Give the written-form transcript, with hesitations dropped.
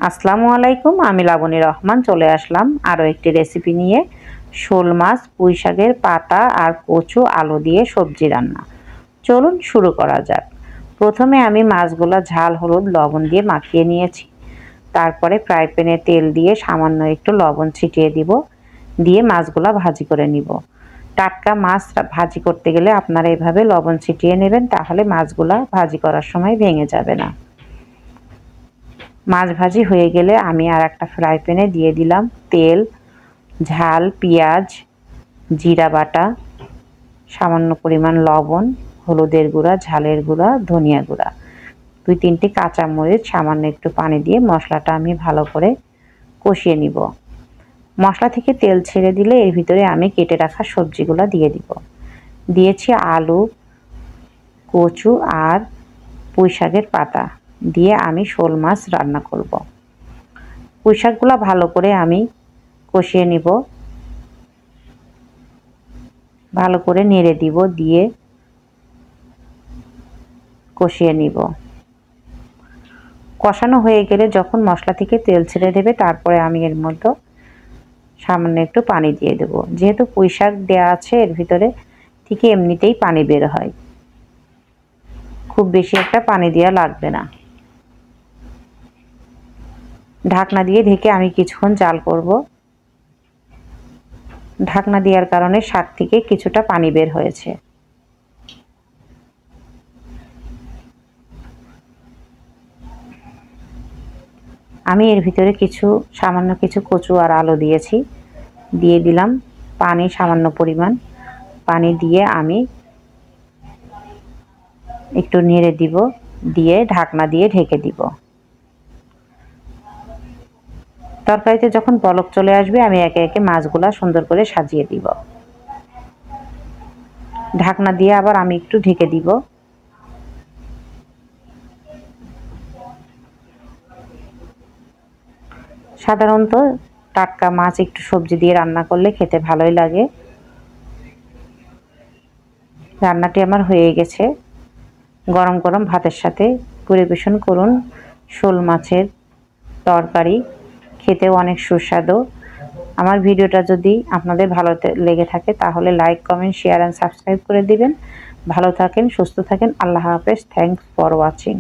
আসসালামু আলাইকুম, আমি লাবণী রহমান চলে আসলাম আরও একটি রেসিপি নিয়ে। শোল মাছ, পুঁই শাকের পাতা আর কচু আলু দিয়ে সবজি রান্না। চলুন শুরু করা যাক। প্রথমে আমি মাছগুলো ঝাল, হলুদ, লবণ দিয়ে মাখিয়ে নিয়েছি। তারপরে ফ্রাই প্যানে তেল দিয়ে সামান্য একটু লবণ ছিটিয়ে দিব, দিয়ে মাছগুলো ভাজি করে নিব। টাটকা মাছ ভাজি করতে গেলে আপনারা এভাবে লবণ ছিটিয়ে নেবেন, তাহলে মাছগুলা ভাজি করার সময় ভেঙে যাবে না। মাছ ভাজি হয়ে গেলে আমি আর একটা ফ্রাই প্যানে দিয়ে দিলাম তেল, ঝাল, পেঁয়াজ, জিরা বাটা, সামান্য পরিমাণ লবণ, হলুদের গুঁড়া, ঝালের গুঁড়া, ধনিয়া গুঁড়া, 2-3টি কাঁচামরিচ, সামান্য একটু পানি দিয়ে মশলাটা আমি ভালো করে কষিয়ে নিব। মশলা থেকে তেল ছেড়ে দিলে এর ভিতরে আমি কেটে রাখা সবজিগুলো দিয়ে দিব। দিয়েছি আলু, কচু আর পুঁই শাকের পাতা দিয়ে আমি শোল মাছ রান্না করব। পুঁই শাকগুলো ভালো করে আমি কষিয়ে নিব, ভালো করে নেড়ে দিব, দিয়ে কষিয়ে নিব। কষানো হয়ে গেলে যখন মশলা থেকে তেল ছেড়ে দেবে, তারপরে আমি এর মধ্যে সামান্য একটু পানি দিয়ে দেব। যেহেতু পুঁই শাক দেওয়া আছে এর ভিতরে থেকে এমনিতেই পানি বের হয়, খুব বেশি একটা পানি দেওয়া লাগবে না। ঢাকনা দিয়ে ঢেকে আমি কিছুক্ষণ জাল করব। ঢাকনা দেওয়ার কারণে শাক থেকে কিছুটা পানি বের হয়েছে। আমি এর ভিতরে সামান্য কিছু কচু আর আলু দিয়েছি, দিয়ে দিলাম পানি, সামান্য পরিমাণ পানি দিয়ে আমি একটু নেড়ে দিব, দিয়ে ঢাকনা দিয়ে ঢেকে দিব। তরকারিতে যখন বলক চলে আসবে আমি একে একে মাছগুলা সুন্দর করে সাজিয়ে দিব। ঢাকনা দিয়ে আবার আমি একটু ঢেকে দিব। সাধারণত টাটকা মাছ একটু সবজি দিয়ে রান্না করলে খেতে ভালোই লাগে। রান্নাটি আমার হয়ে গেছে। গরম গরম ভাতের সাথে পরিবেশন করুন শোল মাছের তরকারি, খেতেও অনেক সুস্বাদু। আমার ভিডিওটা যদি আপনাদের ভালো লেগে থাকে তাহলে like, comment, share and subscribe করে দিবেন। ভালো থাকেন, সুস্থ থাকেন। আল্লাহ হাফেজ। Thanks for watching.